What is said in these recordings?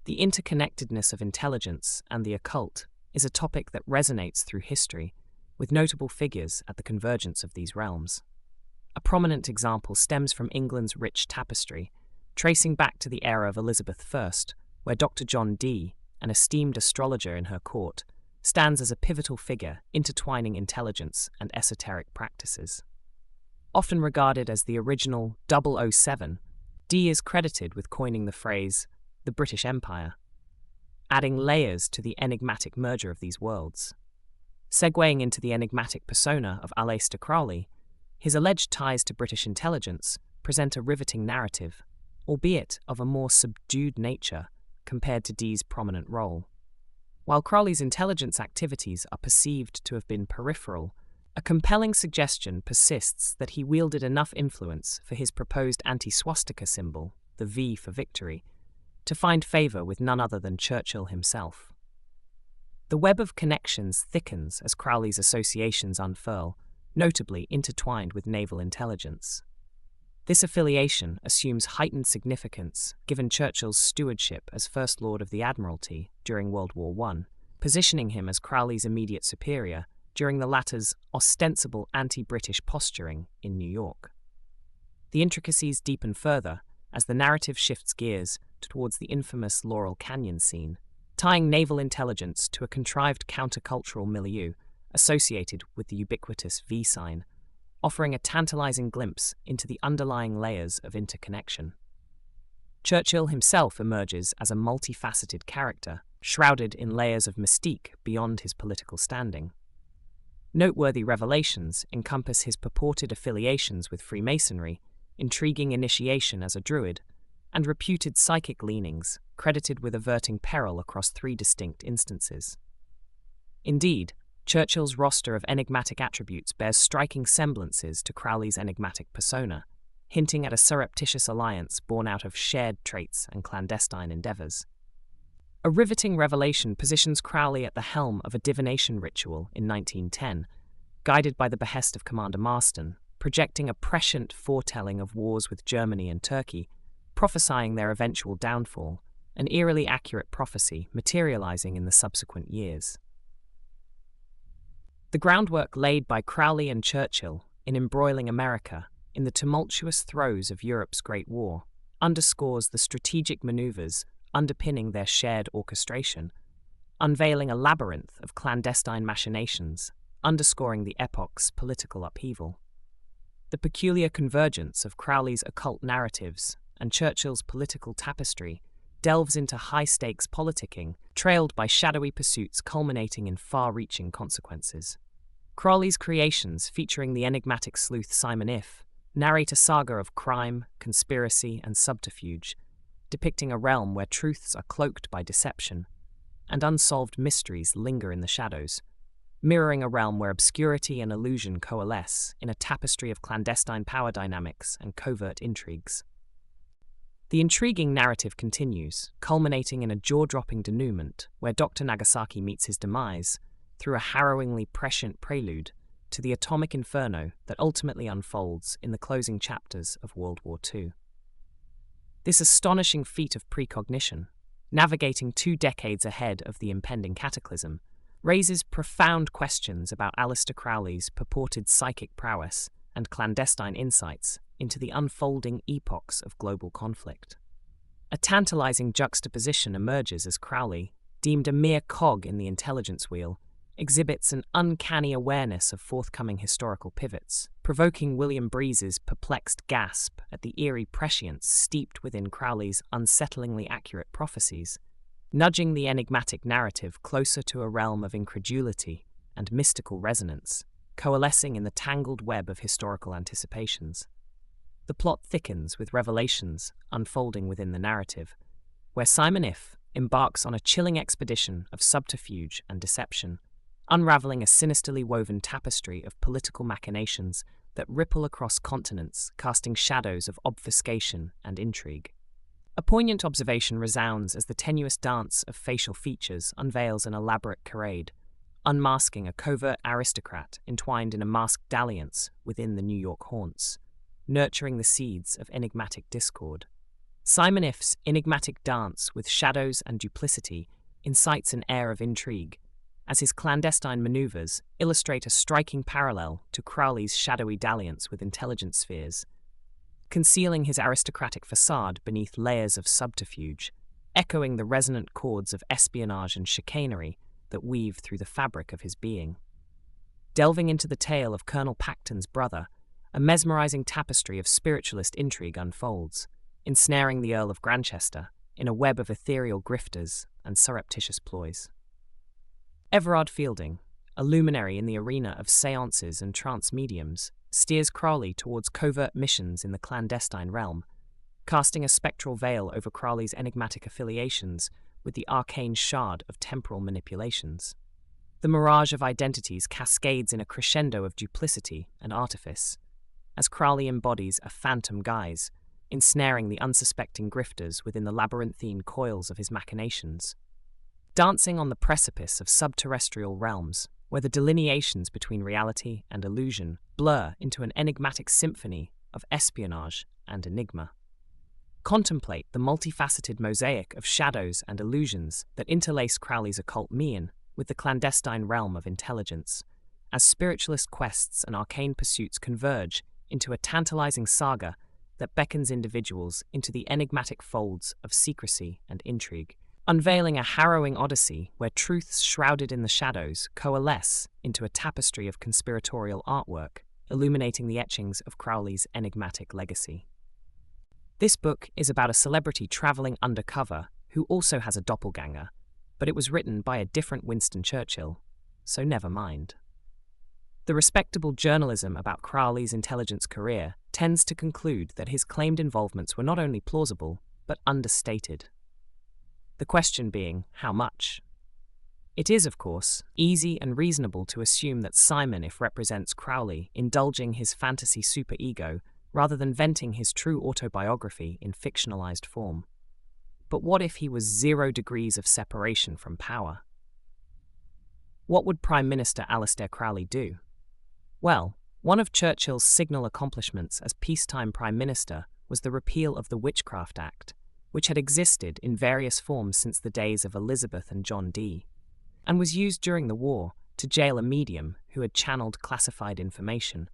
The interconnectedness of intelligence and the occult is a topic that resonates through history, with notable figures at the convergence of these realms. A prominent example stems from England's rich tapestry, tracing back to the era of Elizabeth I, where Dr. John Dee, an esteemed astrologer in her court, stands as a pivotal figure intertwining intelligence and esoteric practices. Often regarded as the original 007, Dee is credited with coining the phrase, the British Empire, adding layers to the enigmatic merger of these worlds. Segueing into the enigmatic persona of Aleister Crowley, his alleged ties to British intelligence present a riveting narrative, albeit of a more subdued nature compared to Dee's prominent role. While Crowley's intelligence activities are perceived to have been peripheral, a compelling suggestion persists that he wielded enough influence for his proposed anti-swastika symbol, the V for victory, to find favour with none other than Churchill himself. The web of connections thickens as Crowley's associations unfurl, notably intertwined with naval intelligence. This affiliation assumes heightened significance given Churchill's stewardship as First Lord of the Admiralty during World War I, positioning him as Crowley's immediate superior during the latter's ostensible anti-British posturing in New York. The intricacies deepen further as the narrative shifts gears towards the infamous Laurel Canyon scene, tying naval intelligence to a contrived countercultural milieu associated with the ubiquitous V sign, offering a tantalizing glimpse into the underlying layers of interconnection. Churchill himself emerges as a multifaceted character, shrouded in layers of mystique beyond his political standing. Noteworthy revelations encompass his purported affiliations with Freemasonry, intriguing initiation as a druid, and reputed psychic leanings, credited with averting peril across 3 distinct instances. Indeed, Churchill's roster of enigmatic attributes bears striking semblances to Crowley's enigmatic persona, hinting at a surreptitious alliance born out of shared traits and clandestine endeavours. A riveting revelation positions Crowley at the helm of a divination ritual in 1910, guided by the behest of Commander Marston, projecting a prescient foretelling of wars with Germany and Turkey, prophesying their eventual downfall, an eerily accurate prophecy materializing in the subsequent years. The groundwork laid by Crowley and Churchill in embroiling America in the tumultuous throes of Europe's Great War underscores the strategic maneuvers underpinning their shared orchestration, unveiling a labyrinth of clandestine machinations, underscoring the epoch's political upheaval. The peculiar convergence of Crowley's occult narratives and Churchill's political tapestry delves into high-stakes politicking, trailed by shadowy pursuits culminating in far-reaching consequences. Crowley's creations, featuring the enigmatic sleuth Simon If, narrate a saga of crime, conspiracy, and subterfuge, depicting a realm where truths are cloaked by deception, and unsolved mysteries linger in the shadows, mirroring a realm where obscurity and illusion coalesce in a tapestry of clandestine power dynamics and covert intrigues. The intriguing narrative continues, culminating in a jaw-dropping denouement where Dr. Nagasaki meets his demise through a harrowingly prescient prelude to the atomic inferno that ultimately unfolds in the closing chapters of World War II. This astonishing feat of precognition, navigating 2 decades ahead of the impending cataclysm, raises profound questions about Aleister Crowley's purported psychic prowess and clandestine insights into the unfolding epochs of global conflict. A tantalizing juxtaposition emerges as Crowley, deemed a mere cog in the intelligence wheel, exhibits an uncanny awareness of forthcoming historical pivots, provoking William Breeze's perplexed gasp at the eerie prescience steeped within Crowley's unsettlingly accurate prophecies, nudging the enigmatic narrative closer to a realm of incredulity and mystical resonance, coalescing in the tangled web of historical anticipations. The plot thickens with revelations unfolding within the narrative, where Simon If embarks on a chilling expedition of subterfuge and deception, unraveling a sinisterly woven tapestry of political machinations that ripple across continents, casting shadows of obfuscation and intrigue. A poignant observation resounds as the tenuous dance of facial features unveils an elaborate charade, unmasking a covert aristocrat entwined in a masked dalliance within the New York haunts, nurturing the seeds of enigmatic discord. Simon If's enigmatic dance with shadows and duplicity incites an air of intrigue, as his clandestine maneuvers illustrate a striking parallel to Crowley's shadowy dalliance with intelligence spheres, concealing his aristocratic facade beneath layers of subterfuge, echoing the resonant chords of espionage and chicanery that weave through the fabric of his being. Delving into the tale of Colonel Pacton's brother, a mesmerizing tapestry of spiritualist intrigue unfolds, ensnaring the Earl of Grantchester in a web of ethereal grifters and surreptitious ploys. Everard Fielding, a luminary in the arena of seances and trance mediums, steers Crowley towards covert missions in the clandestine realm, casting a spectral veil over Crowley's enigmatic affiliations with the arcane shard of temporal manipulations. The mirage of identities cascades in a crescendo of duplicity and artifice, as Crowley embodies a phantom guise, ensnaring the unsuspecting grifters within the labyrinthine coils of his machinations. Dancing on the precipice of subterrestrial realms, where the delineations between reality and illusion blur into an enigmatic symphony of espionage and enigma. Contemplate the multifaceted mosaic of shadows and illusions that interlace Crowley's occult mien with the clandestine realm of intelligence, as spiritualist quests and arcane pursuits converge into a tantalizing saga that beckons individuals into the enigmatic folds of secrecy and intrigue, unveiling a harrowing odyssey where truths shrouded in the shadows coalesce into a tapestry of conspiratorial artwork, illuminating the etchings of Crowley's enigmatic legacy. This book is about a celebrity traveling undercover who also has a doppelganger, but it was written by a different Winston Churchill, so never mind. The respectable journalism about Crowley's intelligence career tends to conclude that his claimed involvements were not only plausible, but understated. The question being, how much? It is, of course, easy and reasonable to assume that Simon If represents Crowley indulging his fantasy superego rather than venting his true autobiography in fictionalized form. But what if he was 0 degrees of separation from power? What would Prime Minister Aleister Crowley do? Well, one of Churchill's signal accomplishments as peacetime Prime Minister was the repeal of the Witchcraft Act, which had existed in various forms since the days of Elizabeth and John Dee, and was used during the war to jail a medium who had channeled classified information.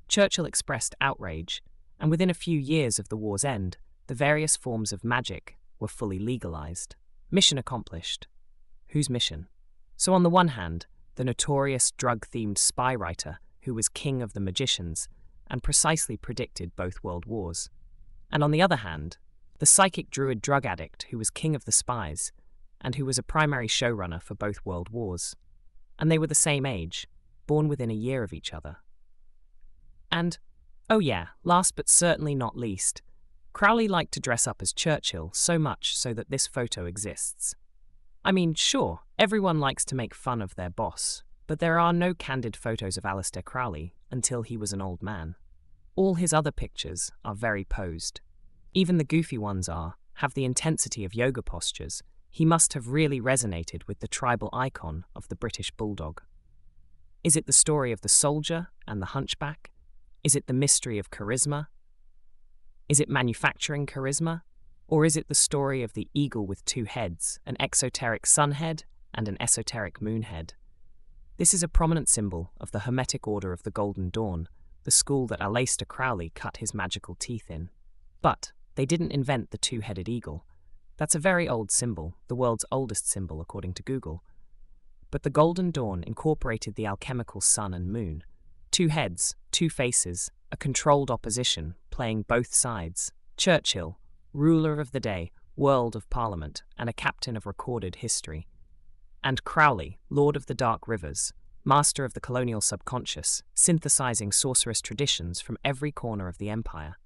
Churchill expressed outrage, and within a few years of the war's end, the various forms of magic were fully legalized. Mission accomplished. Whose mission? So on the one hand, the notorious drug-themed spy writer who was king of the magicians and precisely predicted both world wars. And on the other hand, the psychic druid drug addict who was king of the spies and who was a primary showrunner for both world wars. And they were the same age, born within a year of each other. And, oh yeah, last but certainly not least, Crowley liked to dress up as Churchill so much so that this photo exists. I mean, sure, everyone likes to make fun of their boss, but there are no candid photos of Aleister Crowley until he was an old man. All his other pictures are very posed. Even the goofy ones have the intensity of yoga postures. He must have really resonated with the tribal icon of the British bulldog. Is it the story of the soldier and the hunchback? Is it the mystery of charisma? Is it manufacturing charisma? Or is it the story of the eagle with 2 heads, an exoteric sun head and an esoteric moon head? This is a prominent symbol of the Hermetic Order of the Golden Dawn, the school that Aleister Crowley cut his magical teeth in. But they didn't invent the 2-headed eagle. That's a very old symbol, the world's oldest symbol according to Google. But the Golden Dawn incorporated the alchemical sun and moon. 2 heads, 2 faces, a controlled opposition, playing both sides. Churchill, ruler of the day, world of parliament, and a captain of recorded history. And Crowley, lord of the dark rivers, master of the colonial subconscious, synthesizing sorcerous traditions from every corner of the empire.